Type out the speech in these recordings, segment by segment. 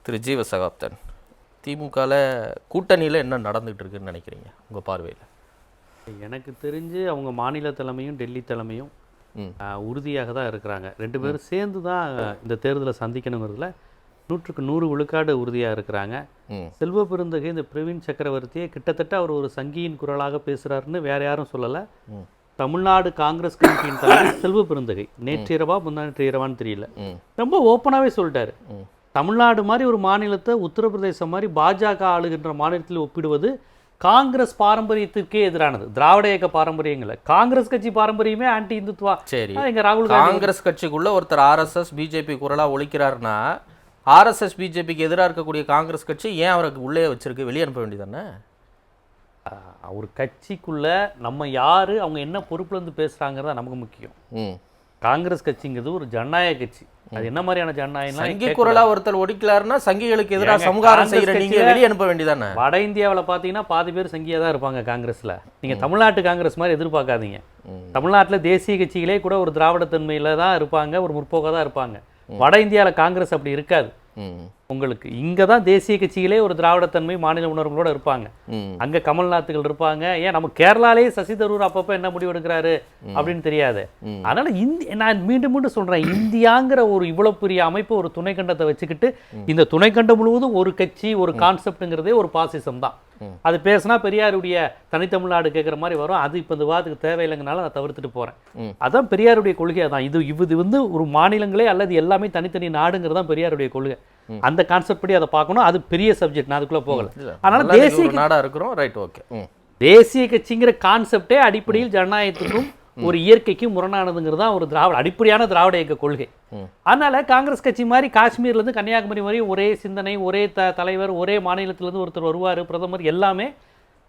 திரு ஜீவ சகாப்தன், திமுகவில் கூட்டணியில் என்ன நடந்துகிட்டு இருக்குன்னு நினைக்கிறீங்க உங்கள் பார்வையில்? எனக்கு தெரிஞ்சு அவங்க மாநில தலைமையும் டெல்லி தலைமையும் உறுதியாக தான் இருக்கிறாங்க. ரெண்டு பேரும் சேர்ந்து தான் இந்த தேர்தலை சந்திக்கணுங்கிறதுல 100க்கு 100 விழுக்காடு உறுதியாக இருக்கிறாங்க. செல்வ பெருந்தகை இந்த பிரவீன் சக்கரவர்த்தியை கிட்டத்தட்ட அவர் ஒரு சங்கியின் குரலாக பேசுகிறாருன்னு வேற யாரும் சொல்லலை. தமிழ்நாடு காங்கிரஸ் கமிட்டியின் தலைவர் செல்வ பெருந்தகை நேற்றிரவா முன்னாடி இரவான்னு தெரியல, ரொம்ப ஓப்பனாகவே சொல்லிட்டாரு. தமிழ்நாடு மாதிரி ஒரு மாநிலத்தை உத்தரப்பிரதேசம் மாதிரி பாஜக ஆளுகின்ற மாநிலத்தில் ஒப்பிடுவது காங்கிரஸ் பாரம்பரியத்திற்கே எதிரானது. திராவிட இயக்க பாரம்பரியங்களை காங்கிரஸ் கட்சி பாரம்பரியமே ஆன்டி இந்துத்துவா. சரி, எங்க ராகுல் காங்கிரஸ் கட்சிக்குள்ள ஒருத்தர் ஆர்எஸ்எஸ் பிஜேபி குரலா ஒழிக்கிறாருன்னா ஆர்எஸ்எஸ் பிஜேபிக்கு எதிராக இருக்கக்கூடிய காங்கிரஸ் கட்சி ஏன் அவருக்கு உள்ளே வச்சிருக்கு? வெளியே அனுப்ப வேண்டியதானே? ஒரு கட்சிக்குள்ள நம்ம யாரு, அவங்க என்ன பொறுப்புல இருந்து பேசுறாங்கிறதா நமக்கு முக்கியம். காங்கிரஸ் கட்சிங்கிறது ஒரு ஜனநாயக கட்சி. அது என்ன மாதிரியான ஜனநாயகம்? சங்கி குரலா ஒருத்தர் ஒடிக்கலாருன்னா சங்கிகளுக்கு எதிராக சமகாரம் செய்யற நீங்க வெளியே அனுப்ப வேண்டியதானே? வட இந்தியாவில் பாத்தீங்கன்னா பாதி பேர் சங்கியா தான் இருப்பாங்க காங்கிரஸ்ல. நீங்க தமிழ்நாட்டு காங்கிரஸ் மாதிரி எதிர்பார்க்காதீங்க. தமிழ்நாட்டில் தேசிய கட்சிகளே கூட ஒரு திராவிட தன்மையில தான் இருப்பாங்க, ஒரு முற்போக்காக தான் இருப்பாங்க. வட இந்தியாவில் காங்கிரஸ் அப்படி இருக்காது. உங்களுக்கு இங்க தான் தேசிய கட்சிகளே ஒரு திராவிடத்தன்மை மாநில உணர்வுகளோட இருப்பாங்க. அங்க கமல்நாத்துகள் இருப்பாங்க. ஏன் நம்ம கேரளாலே சசி தரூர் அப்பப்ப என்ன முடிவு எடுக்கிறாரு அப்படின்னு தெரியாது. அதனால நான் மீண்டும் மீண்டும் சொல்றேன், இந்தியாங்கிற ஒரு இவ்வளவு பெரிய அமைப்பு ஒரு துணைக்கண்டத்தை வச்சுக்கிட்டு இந்த துணைக்கண்டம் முழுவதும் ஒரு கட்சி ஒரு கான்செப்ட்ங்கிறதே ஒரு பாசிசம் தான். அது பேசினா பெரியாருடைய தனித்தமிழ்நாடு கேட்குற மாதிரி வரும். அது இப்போ இந்த வாதத்துக்கு தேவையில்லைங்கனால நான் தவிர்த்துட்டு போறேன். அதான் பெரியாருடைய கொள்கை. அதான் இது வந்து ஒரு மாநிலங்களே அல்லது எல்லாமே தனித்தனி நாடுங்கிறது தான் பெரியாருடைய கொள்கை. அந்த கான்செப்ட் படி அதை பார்க்கணும். அது பெரிய சப்ஜெக்ட், நான் அதுக்குள்ள போகல. அதனால தேசிய நாடா இருக்கிறோம், ரைட், ஓகே. தேசிய கட்சிங்கிற கான்செப்டே அடிப்படையில் ஜனநாயகத்துக்கும் ஒரு இயற்கைக்கு முரணானதுங்கிறது தான் ஒரு அடிப்படையான திராவிட இயக்க கொள்கை. அதனால காங்கிரஸ் கட்சி மாதிரி காஷ்மீர்ல இருந்து கன்னியாகுமரி வரை ஒரே சிந்தனை, ஒரே தலைவர், ஒரே மாநிலத்திலிருந்து ஒருத்தர் வருவார், பிரதமர், எல்லாமே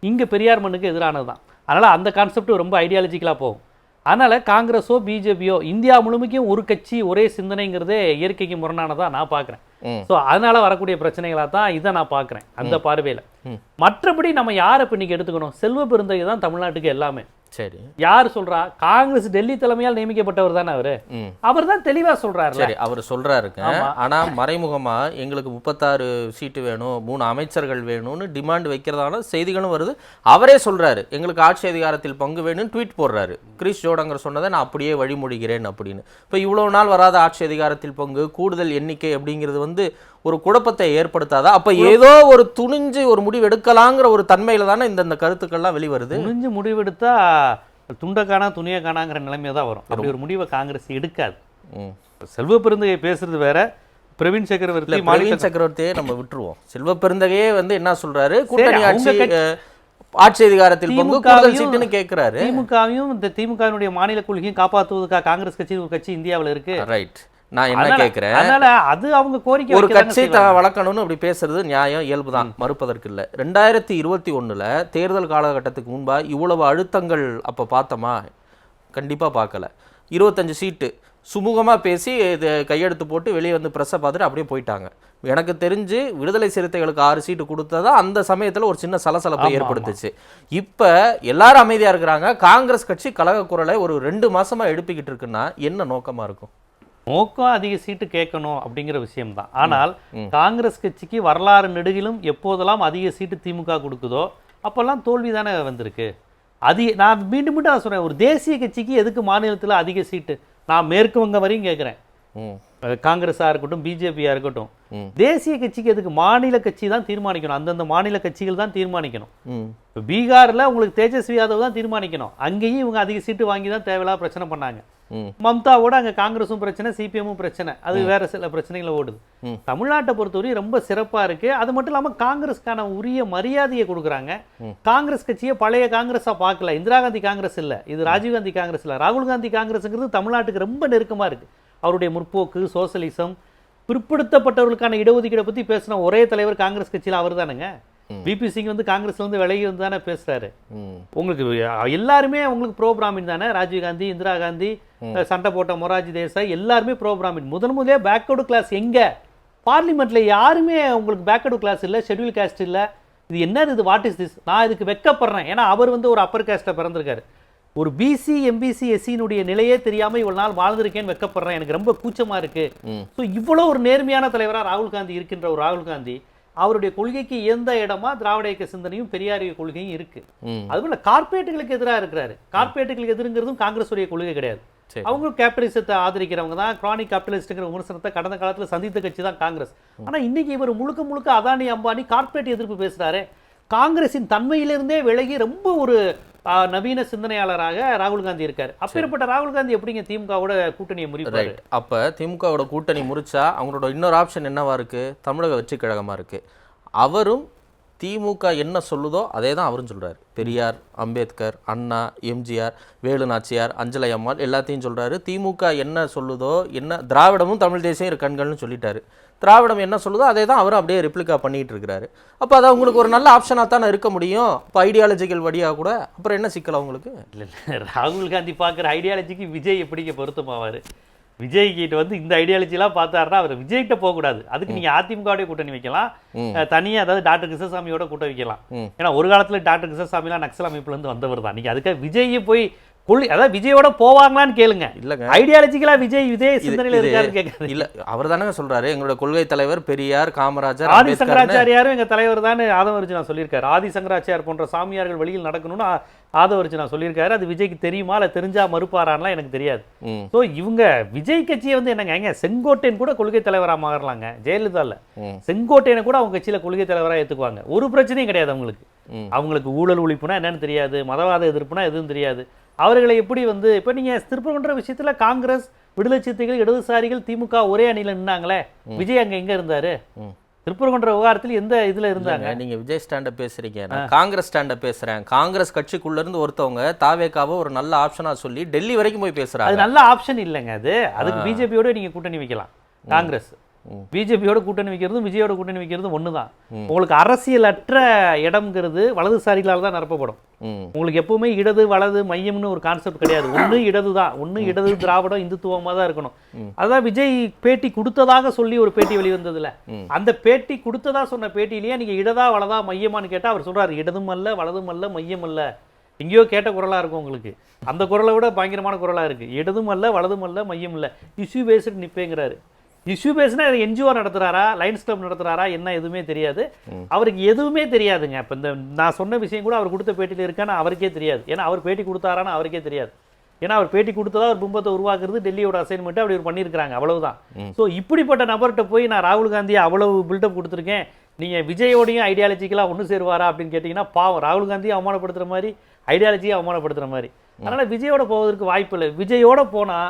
இங்க பெரியார் மண்ணுக்கு எதிரானது தான். அதனால அந்த கான்செப்ட் ரொம்ப ஐடியாலஜிக்கலா போகும். அதனால காங்கிரஸோ பிஜேபியோ இந்தியா முழுமைக்கும் ஒரு கட்சி ஒரே சிந்தனைங்கிறதே இயற்கைக்கு முரணானதா நான் பாக்குறேன். ஸோ அதனால வரக்கூடிய பிரச்சனைகளா தான் இதை நான் பாக்குறேன் அந்த பார்வையில. மற்றபடி நம்ம யாரை இப்ப இன்னைக்கு எடுத்துக்கணும்? செல்வ பெருந்தகை தான் தமிழ்நாட்டுக்கு எல்லாமே. சரி, யார் சொல்றா? காங்கிரஸ் டெல்லி தலைமையால் நியமிக்கப்பட்டவர் தானே அவரு. அவர் தான் தெளிவா சொல்றாரு. சரி, அவர் சொல்றாருங்க. ஆனா மறைமுகமா எங்களுக்கு 36 சீட்டு வேணும், 3 அமைச்சர்கள் வேணும்னு டிமாண்ட் வைக்கிறதான செய்திகளும் வருது. அவரே சொல்றாரு, எங்களுக்கு ஆட்சி அதிகாரத்தில் பங்கு வேணும்னு ட்வீட் போடுறாரு. கிரீஷ் ஜோடங்கர் சொன்னதை நான் அப்படியே வழிமொழிகிறேன் அப்படின்னு. இப்போ இவ்வளவு நாள் வராத ஆட்சி அதிகாரத்தில் பங்கு, கூடுதல் எண்ணிக்கை அப்படிங்கிறது வந்து ஒரு குழப்பத்தை ஏற்படுத்தாதா? அப்ப ஏதோ ஒரு துணிஞ்சு ஒரு முடிவு எடுக்கலாங்கிற ஒரு தன்மையில தானே இந்த கருத்துக்கள்லாம் வெளிவருது. துணிஞ்சு முடிவெடுத்தா துண்டக்கானா துணியை காணாங்கிற நிலைமையை தான் வரும். அப்படி ஒரு முடிவை காங்கிரஸ் எடுக்காது. செல்வ பெருந்தகை பேசுறது வேற, பிரவீன் சக்கரவர்த்தியே நம்ம விட்டுருவோம். செல்வ பெருந்தகையே வந்து என்ன சொல்றாரு, கூட்டணி ஆட்சி அதிகாரத்தில் பங்கு கூடுதல் சீட்டுன்னு கேட்கிறாரு. திமுகவையும் இந்த திமுகவினுடைய மாநில கொள்கையும் காப்பாற்றுவதற்காக காங்கிரஸ் கட்சி ஒரு கட்சி இந்தியாவில் இருக்கு. ரைட், நான் என்ன கேட்கிறேன், அதனால அது அவங்க கோரிக்கை, ஒரு கட்சி வளர்க்கணும்னு அப்படி பேசுறது நியாயம், இயல்புதான், மறுப்பதற்கு இல்லை. 2021 தேர்தல் காலகட்டத்துக்கு முன்பா இவ்வளவு அழுத்தங்கள் அப்ப பார்த்தோமா? கண்டிப்பா பார்க்கல. 25 சீட்டு சுமூகமா பேசி கையெழுத்து போட்டு வெளியே வந்து பிரஸ்ஸை பார்த்துட்டு அப்படியே போயிட்டாங்க. எனக்கு தெரிஞ்சு விடுதலை சிறுத்தைகளுக்கு 6 சீட்டு கொடுத்ததா அந்த சமயத்துல ஒரு சின்ன சலசலப்பை ஏற்படுத்துச்சு. இப்ப எல்லாரும் அமைதியா இருக்கிறாங்க. காங்கிரஸ் கட்சி கலக குரலை ஒரு 2 மாசமா எழுப்பிக்கிட்டு இருக்குன்னா என்ன நோக்கமா இருக்கும்? நோக்கம் அதிக சீட்டு கேட்கணும் அப்படிங்கிற விஷயம்தான். ஆனால் காங்கிரஸ் கட்சிக்கு வரலாறு நெடுகிலும் எப்போதெல்லாம் அதிக சீட்டு திமுக கொடுக்குதோ அப்பெல்லாம் தோல்வி தானே வந்திருக்கு. நான் மீண்டும் மீண்டும் சொல்றேன், ஒரு தேசிய கட்சிக்கு எதுக்கு மாநிலத்தில் அதிக சீட்டு? நான் மேற்கு வங்கம் வரையும் கேட்குறேன். காங்கிரஸா இருக்கட்டும், பிஜேபியா இருக்கட்டும், தேசிய கட்சிக்கு எதுக்கு? மாநில கட்சி தான் தீர்மானிக்கணும். அந்தந்த மாநில கட்சிகள் தான் தீர்மானிக்கணும். இப்போ பீகார்ல உங்களுக்கு தேஜஸ்வி யாதவ் தான் தீர்மானிக்கணும். அங்கேயும் இவங்க அதிக சீட்டு வாங்கி தான் தேவையில்லாத பிரச்சனை பண்ணாங்க. மம்தாவோட அங்க காங்கிரஸும் பிரச்சனை, சிபிஎம்மும் பிரச்சனை, அது வேற சில பிரச்சனைகளை ஓடுது. தமிழ்நாட்டை பொறுத்தவரை ரொம்ப சிறப்பா இருக்கு. அது மட்டும் இல்லாம காங்கிரஸ்க்கான உரிய மரியாதையை கொடுக்குறாங்க. காங்கிரஸ் கட்சியை பழைய காங்கிரஸா பார்க்கல. இந்திரா காந்தி காங்கிரஸ் இல்ல, இது ராஜீவ்காந்தி காங்கிரஸ் இல்ல, ராகுல் காந்தி காங்கிரஸ்ங்கிறது தமிழ்நாட்டுக்கு ரொம்ப நெருக்கமா இருக்கு. அவருடைய முற்போக்கு, சோசலிசம், பிற்படுத்தப்பட்டவர்களுக்கான இடஒதுக்கீடை பத்தி பேசின ஒரே தலைவர் காங்கிரஸ் கட்சியில அவர் தானுங்க. பிபி சிங் வந்து காங்கிரஸ்ல வந்து விலகி வந்து தானே பேசுறாரு. உங்களுக்கு எல்லாருமே உங்களுக்கு ப்ரோ பிராமின் தானே. ராஜீவ்காந்தி, இந்திரா காந்தி, சண்டை போட்ட மொரார்ஜி தேசாய் எல்லாருமே ப்ரோ பிராமின். முதலே பேக்வர்டு கிளாஸ் எங்க? பார்லிமெண்ட்ல யாருமே உங்களுக்கு பேக்வர்டு கிளாஸ் இல்ல, ஷெட்யூல் காஸ்ட் இல்ல. இது என்ன? இது வாட் இஸ் திஸ்? நான் இதுக்கு வெக்கப்படுறேன். ஏன்னா அவர் வந்து ஒரு அப்பர் காஸ்ட்ல பிறந்திருக்காரு. ஒரு பிசி எம்பிசி எஸ்சியினுடைய நிலையே தெரியாம இவ்வளவு நாள் வாழ்ந்திருக்கேன்னு வெக்கப்படுறேன், எனக்கு ரொம்ப கூச்சமா இருக்கு. ஸோ இவ்வளவு ஒரு நேர்மையான தலைவரா ராகுல் காந்தி இருக்கின்ற ஒரு ராகுல் காந்தி அவருடைய கொள்கைக்கு எந்த இடமா திராவிட இயக்க சிந்தனையும் பெரியாரிய கொள்கையும் இருக்கு. அதுபோல கார்பரேட்டுகளுக்கு எதிராக இருக்கிறாரு. கார்பரேட்டுகளுக்கு எதிர்ங்கிறதும் காங்கிரஸ் உடைய கொள்கை கிடையாது. அவங்களும் கேபிட்டலிசத்தை ஆதரிக்கிறவங்க தான். கிரானிக் கேபிட்டலிஸ்ட்ங்கிற விமர்சனத்தை கடந்த காலத்துல சந்தித்த கட்சி தான் காங்கிரஸ். ஆனா இன்னைக்கு இவர் முழுக்க முழுக்க அதானி அம்பானி கார்பரேட் எதிர்ப்பு பேசுறாரு. காங்கிரசின் தன்மையிலிருந்தே விலகி ரொம்ப ஒரு நவீன சிந்தனையாளராக ராகுல் காந்தி இருக்காரு. அப்பேற்பட்ட ராகுல் காந்தி எப்படிங்க திமுகவோட கூட்டணியை முறிப்பாரு? அப்ப திமுகவோட கூட்டணி முறிச்சா அவங்களோட இன்னொரு ஆப்ஷன் என்னவா இருக்கு? தமிழக வெற்றி கழகமா இருக்கு. அவரும் திமுக என்ன சொல்லுதோ அதே தான் அவரும் சொல்றாரு. பெரியார், அம்பேத்கர், அண்ணா, எம்ஜிஆர், வேலு நாச்சியார், அஞ்சலை அம்மாள் எல்லாத்தையும் சொல்றாரு. திமுக என்ன சொல்லுதோ, என்ன திராவிடமும் தமிழ் தேசியம் இரு கண்கள்னு சொல்லிட்டாரு. திராவிடம் என்ன சொல்லுதோ அதே தான் அவரும் அப்படியே ரிப்ளிகா பண்ணிட்டு இருக்கிறாரு. அப்போ அது அவங்களுக்கு ஒரு நல்ல ஆப்ஷனாக தானே இருக்க முடியும். இப்போ ஐடியாலஜிக்கல் வழியாக கூட அப்புறம் என்ன சிக்கல் அவங்களுக்கு? இல்லை ராகுல் காந்தி பார்க்குற ஐடியாலஜிக்கு விஜய் எப்படிங்க பொருத்தமாவார்? விஜய் கிட்ட வந்து இந்த ஐடியாலஜிலாம் பார்த்தாருன்னா அவர் விஜய்கிட்ட போகக்கூடாது. அதுக்கு நீங்கள் அதிமுகவோட கூட்டணி வைக்கலாம், தனியாக அதாவது டாக்டர் கிருஷ்ணசாமியோட கூட்ட வைக்கலாம். ஏன்னா ஒரு காலத்தில் டாக்டர் கிருஷ்ணசாமிலாம் நக்சல் அமைப்புலேருந்து வந்தவர் தான். நீங்கள் அதுக்காக விஜயை போய் அதாவது விஜயோட போவாங்களான்னு கேளுங்க. இல்லங்க ஐடியாலஜிக்கலா விஜய் இதே சிந்தனையில இருக்காருன்னு கேட்கறது இல்ல. அவர் தானே சொல்றாரு எங்களோட கொள்கை தலைவர் பெரியார், காமராஜர், ஆதி சங்கராச்சாரியாரும் எங்க தலைவர் தான் ஆதவர்ஜுனா சொல்லியிருக்காரு. ஆதி சங்கராச்சாரியார் போன்ற சாமியார்கள் வெளியில் நடக்கணும்னு ஆதவர்ஜுனா சொல்லியிருக்காரு. அது விஜய்க்கு தெரியுமா இல்ல தெரிஞ்சா மறுப்பாரான்லாம் எனக்கு தெரியாது. ஸோ இவங்க விஜய் கட்சியை வந்து என்னங்க செங்கோட்டையன் கூட கொள்கை தலைவரா மாறலாங்க. ஜெயலலிதா இல்ல செங்கோட்டையனை கூட அவங்க கட்சியில கொள்கை தலைவரா ஏத்துக்குவாங்க. ஒரு பிரச்சனையும் கிடையாது அவங்களுக்கு. அவங்களுக்கு ஊழல் ஒழிப்புனா என்னன்னு தெரியாது, மதவாத எதிர்ப்புனா எதுவும் தெரியாது. அவர்களை எப்படி வந்து இப்போ நீங்கள் திருப்பரங்குன்ற விஷயத்தில் காங்கிரஸ், விடுதலை சிறுத்தைகள், இடதுசாரிகள், திமுக ஒரே அணியில் நின்னாங்களே, விஜய் அங்கே எங்கே இருந்தார்? திருப்பரங்குன்ற விவகாரத்தில் எந்த இதில் இருந்தாங்க? நீங்கள் விஜய் ஸ்டாண்டை பேசுகிறீங்க, நான் காங்கிரஸ் ஸ்டாண்டை பேசுகிறேன். காங்கிரஸ் கட்சிக்குள்ளேருந்து ஒருத்தவங்க தாவேக்காவை ஒரு நல்ல ஆப்ஷனாக சொல்லி டெல்லி வரைக்கும் போய் பேசுகிறாங்க. அது நல்ல ஆப்ஷன் இல்லைங்க. அதுக்கு பிஜேபியோட நீங்கள் கூட்டணி வைக்கலாம். காங்கிரஸ் பிஜேபியோட கூட்டணி வைக்கிறதும் விஜயோட கூட்டணி வைக்கிறதும் ஒண்ணுதான். உங்களுக்கு அரசியலற்ற இடம்ங்கிறது வலதுசாரிகளால் தான் நிரப்பப்படும். உங்களுக்கு எப்பவுமே இடது வலது மையம்னு ஒரு கான்செப்ட் கிடையாது. ஒண்ணு இடது தான், ஒண்ணு இடது திராவிடம் இந்துத்துவமா தான் இருக்கணும். அதான் விஜய் பேட்டி கொடுத்ததாக சொல்லி ஒரு பேட்டி வெளிவந்ததுல, அந்த பேட்டி கொடுத்ததா சொன்ன பேட்டியிலேயே நீங்க இடதா வலதா மையமானு கேட்டா அவர் சொல்றாரு இடதும் அல்ல வலதும் அல்ல மையம் அல்ல. எங்கேயோ கேட்ட குரலா இருக்கும் உங்களுக்கு. அந்த குரலை விட பயங்கரமான குரலா இருக்கு. இடதும் அல்ல வலதும் அல்ல மையம் இல்ல, இஷ்யூ பேஸ்டு நிப்பேங்கிறாரு. இஷ்யூ பேஸ்னா என்ஜிஓ நடத்துறாரா, லைன்ஸ் கிளப் நடத்துறாரா, என்ன எதுவுமே தெரியாது. அவருக்கு எதுவுமே தெரியாதுங்க. இப்போ இந்த நான் சொன்ன விஷயம் கூட அவர் கொடுத்த பேட்டியில் இருக்கான்னு அவருக்கே தெரியாது. ஏன்னா அவர் பேட்டி கொடுத்தாரான்னு அவருக்கே தெரியாது. ஏன்னா அவர் பேட்டி கொடுத்ததா ஒரு பிம்பத்தை உருவாக்குறது டெல்லியோட அசைன்மெண்ட் அப்படி ஒரு பண்ணியிருக்காங்க, அவ்வளவுதான். ஸோ இப்படிப்பட்ட நபர்கிட்ட போய் நான் ராகுல் காந்தியை அவ்வளவு பில்டப் கொடுத்துருக்கேன், நீங்கள் விஜயோடையும் ஐடியாலஜிக்கெல்லாம் ஒன்று சேருவாரா அப்படின்னு கேட்டிங்கன்னா பாவம், ராகுல் காந்தியை அவமானப்படுத்துகிற மாதிரி ஐடியாலஜியை அவமானப்படுத்துகிற மாதிரி. அதனால் விஜயோட போவதற்கு வாய்ப்பு இல்லை. விஜயோட போனால்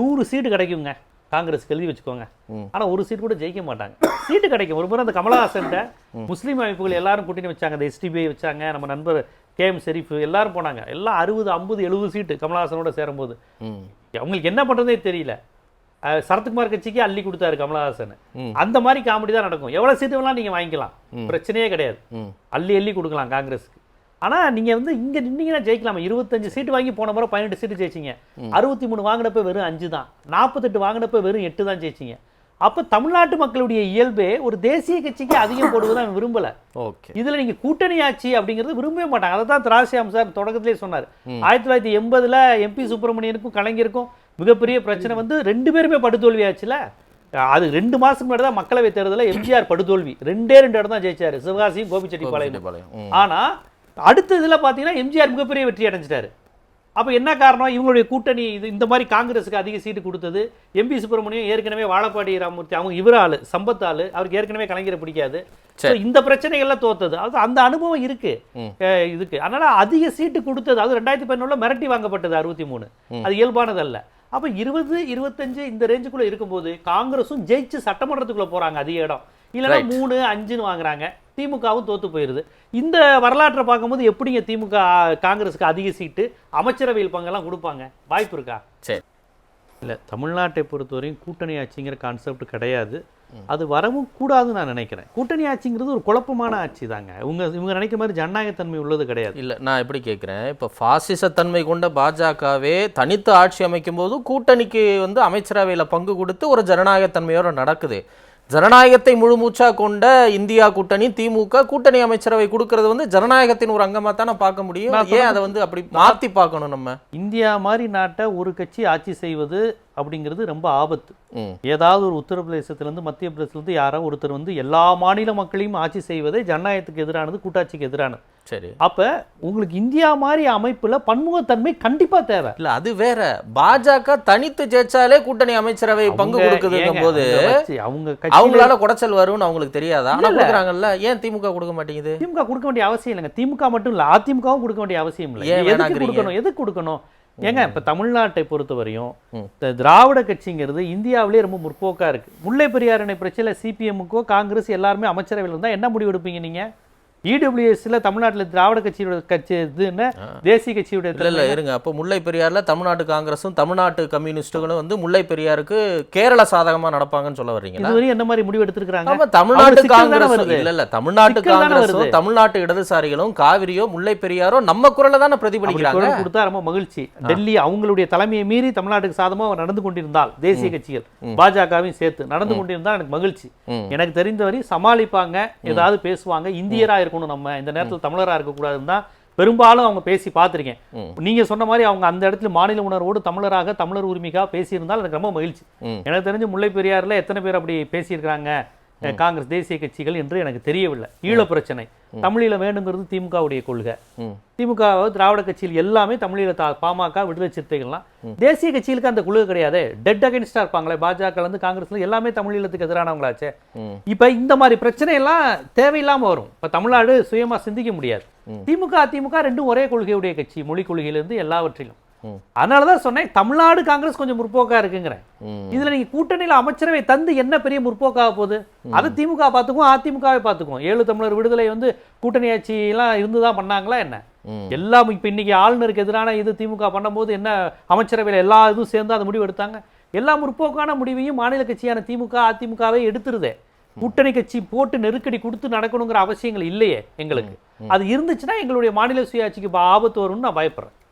100 சீட்டு கிடைக்குங்க காங்கிரஸ்க்கு, எழுதி வச்சுக்கோங்க. ஆனால் ஒரு சீட் கூட ஜெயிக்க மாட்டாங்க. சீட்டு கிடைக்கும். ஒரு முறை அந்த கமலஹாசன் முஸ்லீம் அமைப்புகள் எல்லாரும் கூட்டணி வச்சாங்க. அந்த எஸ்டிபிஐ வச்சாங்க, நம்ம நண்பர் கேஎம் ஷெரீஃப் எல்லாரும் போனாங்க. எல்லாம் 60, 50, 70 சீட்டு கமலஹாசனோட சேரும்போது அவங்களுக்கு என்ன பண்ணுறதே தெரியல. சரத்குமார் கட்சிக்கு அள்ளி கொடுத்தாரு கமலஹாசன். அந்த மாதிரி காமெடி தான் நடக்கும். எவ்வளோ சீட்டு வேணாலும் நீங்கள் வாங்கிக்கலாம், பிரச்சனையே கிடையாது. அள்ளி அள்ளி கொடுக்கலாம் காங்கிரஸுக்கு. ஆனால் நீங்கள் வந்து இங்கே நின்னீங்கன்னா ஜெயிக்கலாமா? 25 சீட்டு வாங்கி போன முறை 18 சீட்டு ஜெயிச்சிங்க. 63 வாங்கினப்ப வெறும் 5 தான், 48 வாங்கினப்ப வெறும் 8 தான் ஜெயிச்சிங்க. அப்போ தமிழ்நாட்டு மக்களுடைய இயல்பே ஒரு தேசிய கட்சிக்கு அதிகம் போடுவதை விரும்பலை. இதில் நீங்கள் கூட்டணி ஆட்சி அப்படிங்கிறது விரும்பவே மாட்டாங்க. அதை தான் திராசியாம் சார் தொடக்கத்திலே சொன்னார். 1980 எம்பி சுப்பிரமணியனுக்கும் கலைஞருக்கும் மிகப்பெரிய பிரச்சனை வந்து 2 பேருமே படுதோல்வி ஆச்சுல. அது 2 மாதத்துக்கு முன்னாடி தான் மக்களவை தேர்தலில் எம்ஜிஆர் படுதோல்வி, 2 இடம் தான் ஜெயிச்சாரு, சிவகாசியும் கோபிச்செட்டிப்பாளையம். ஆனால் அடுத்த இதில் பார்த்தீங்கன்னா எம்ஜிஆர் மிகப்பெரிய வெற்றி அடைஞ்சிட்டாரு. அப்போ என்ன காரணம்? இவங்களுடைய கூட்டணி இந்த மாதிரி காங்கிரஸுக்கு அதிக சீட்டு கொடுத்தது. எம்பி சுப்பிரமணியம் ஏற்கனவே வாழப்பாடி ராமமூர்த்தி அவங்க இவர் ஆளு, சம்பத் ஆளு, அவருக்கு ஏற்கனவே கலைஞரை பிடிக்காது. இந்த பிரச்சனைகள்லாம் தோத்தது. அது அந்த அனுபவம் இருக்கு இதுக்கு. அதனால அதிக சீட்டு கொடுத்தது, அது 2011 மிரட்டி வாங்கப்பட்டது 63. அது இயல்பானது அல்ல. அப்போ 20, 25 இந்த ரேஞ்சுக்குள்ள இருக்கும்போது காங்கிரஸும் ஜெயிச்சு சட்டமன்றத்துக்குள்ள போறாங்க அதிக இடம். இல்லைன்னா 3, 5ன்னு வாங்குறாங்க. திமுகவும் தோத்து போயிருது. இந்த வரலாற்றை பார்க்கும்போது எப்படிங்க திமுக காங்கிரஸுக்கு அதிக சீட்டு அமைச்சரவையில் பங்கெல்லாம் கொடுப்பாங்க? வாய்ப்பு இருக்கா? சரி, இல்லை தமிழ்நாட்டை பொறுத்தவரையும் கூட்டணி ஆட்சிங்கிற கான்செப்ட் கிடையாது. அது வரவும் கூடாதுன்னு நான் நினைக்கிறேன். கூட்டணி ஆட்சிங்கிறது ஒரு குழப்பமான ஆட்சி தாங்க. இவங்க நினைக்கிற மாதிரி ஜனநாயகத்தன்மை உள்ளது கிடையாது. இல்லை, நான் எப்படி கேட்குறேன், இப்போ பாசிசத்தன்மை கொண்ட பாஜகவே தனித்து ஆட்சி அமைக்கும் போது கூட்டணிக்கு வந்து அமைச்சரவையில் பங்கு கொடுத்து ஒரு ஜனநாயகத்தன்மையோடு நடக்குது. ஜனநாயகத்தை முழுமூச்சா கொண்ட இந்தியா கூட்டணி, திமுக கூட்டணி அமைச்சரவை கொடுக்கறது வந்து ஜனநாயகத்தின் ஒரு அங்கமா தானே பார்க்க முடியும். ஏன் அதை வந்து அப்படி மாத்தி பார்க்கணும்? நம்ம இந்தியா மாதிரி நாட்டை ஒரு கட்சி ஆட்சி செய்வது அப்படிங்கிறது ரொம்ப ஆபத்து. ஏதாவது ஒரு உத்தரப்பிரதேசத்திலிருந்து மத்திய பிரதேசத்திலிருந்து யாரோ ஒருத்தர் வந்து எல்லா மாநில மக்களையும் ஆட்சி செய்வதே ஜனநாயகத்துக்கு எதிரானது, கூட்டாட்சிக்கு எதிரானது. சரி, அப்ப உங்களுக்கு இந்தியா மாதிரி அமைப்புல பன்முகத்தன்மை கண்டிப்பா தேவை. இல்ல அது வேற. பாஜக தனித்து ஜெயிச்சாலே கூட்டணி அமைச்சரவை பங்கு கொடுக்குதுங்கும் போது அவங்களால குடைச்சல் வரும்னு அவங்களுக்கு தெரியாதா? ஆனா கொடுக்குறாங்கல்ல. ஏன் திமுக கொடுக்க மாட்டேங்குது? திமுக கொடுக்க வேண்டிய அவசியம் இல்லைங்க. திமுக மட்டும் இல்ல, அதிமுகவும் கொடுக்க வேண்டிய அவசியம் இல்லை. எதுக்கு கொடுக்கணும்? ஏங்க இப்ப தமிழ்நாட்டை பொறுத்தவரையும் திராவிட கட்சிங்கிறது இந்தியாவிலேயே ரொம்ப முற்போக்கா இருக்கு. முல்லை பெரியார் அணை பிரச்சனை சிபிஎம்முக்கோ காங்கிரஸ் எல்லாருமே அமைச்சரவையில் இருந்தா என்ன முடிவு எடுப்பீங்க நீங்க? இடபிள்யூஎஸ்ல தமிழ்நாட்டில் திராவிட கட்சியோட கட்சி இதுன்னு தேசிய கட்சியோட இல்ல இருங்க. அப்போ முல்லை பெரியார்ல தமிழ்நாட்டு காங்கிரஸும் தமிழ்நாட்டு கம்யூனிஸ்டுகளும் வந்து முல்லை பெரியாருக்கு கேரள சாதகமா நடப்பாங்கன்னு சொல்ல வர்றீங்க. இதுவரையும் என்ன மாதிரி முடிவு எடுத்திருக்காங்க? தமிழ்நாட்டு காங்கிரஸ் இல்ல தமிழ்நாட்டு காங்கிரஸும் தமிழ்நாட்டு இடதுசாரிகளும் காவிரியோ முல்லை பெரியாரோ நம்ம குரலை தானே பிரதிபலிக்கிறாங்க. கொடுத்தா ரொம்ப மகிழ்ச்சி. டெல்லி அவங்களுடைய தலைமையை மீறி தமிழ்நாட்டுக்கு சாதமா நடந்து கொண்டிருந்தால், தேசிய கட்சிகள் பாஜகவையும் சேர்த்து நடந்து கொண்டிருந்தால் எனக்கு மகிழ்ச்சி. எனக்கு தெரிந்தவரை சமாளிப்பாங்க, ஏதாவது பேசுவாங்க. இந்தியரா நம்ம இந்த நேரத்தில் தமிழரா இருக்க கூடாதுன்னு தான் பெரும்பாலும் அவங்க பேசி பார்த்திருக்கேன். நீங்க சொன்ன மாதிரி அவங்க அந்த இடத்துல மாநில உணர்வோடு தமிழராக தமிழர் உரிமைக்காக பேசியிருந்தால் எனக்கு ரொம்ப மகிழ்ச்சி. எனக்கு தெரிஞ்சு முல்லை பெரியாறுல எத்தனை பேர் அப்படி பேசியிருக்காங்க காங்கிரஸ் தேசிய கட்சிகள் என்று எனக்கு தெரியவில்லை. ஈழ பிரச்சனை தமிழீழ வேணுங்கிறது திமுகவுடைய கொள்கை. திமுக திராவிட கட்சியில் எல்லாமே தமிழீழ பாமக விடுதலை சிறுத்தைகள்லாம். தேசிய கட்சிகளுக்கு அந்த குழு கிடையாது. டெட் அகைன்ஸ்டா இருப்பாங்களே பாஜக இருந்து காங்கிரஸ்ல எல்லாமே தமிழீழத்துக்கு எதிரானவங்களாச்சே. இப்ப இந்த மாதிரி பிரச்சனை எல்லாம் தேவையில்லாம வரும். இப்ப தமிழ்நாடு சுயமா சிந்திக்க முடியாது. திமுக அதிமுக ரெண்டும் ஒரே கொள்கையுடைய கட்சி, மொழி கொள்கையிலிருந்து எல்லாவற்றிலும். அதனாலதான் சொன்னேன் தமிழ்நாடு காங்கிரஸ் கொஞ்சம் முற்போக்கா இருக்குங்கிறேன். இதுல நீங்க கூட்டணியில அமைச்சரவை தந்து என்ன பெரிய முற்போக்காக போகுது? அது திமுக பாத்துக்கும், அதிமுகவை பாத்துக்கும். 7 தமிழர் விடுதலை வந்து கூட்டணி ஆட்சி எல்லாம் இருந்துதான் பண்ணாங்களா என்ன? எல்லாம் இப்ப இன்னைக்கு ஆளுநருக்கு எதிரான இது திமுக பண்ணும்போது என்ன அமைச்சரவையில எல்லா இதுவும் சேர்ந்து அந்த முடிவு எடுத்தாங்க. எல்லா முற்போக்கான முடிவையும் மாநில கட்சியான திமுக அதிமுகவே எடுத்துருதே. கூட்டணி கட்சி போட்டு நெருக்கடி கொடுத்து நடக்கணுங்கிற அவசியங்கள் இல்லையே எங்களுக்கு. அது இருந்துச்சுன்னா எங்களுடைய மாநில சுயாட்சிக்கு ஆபத்து வரும்னு நான் பயப்படுறேன்.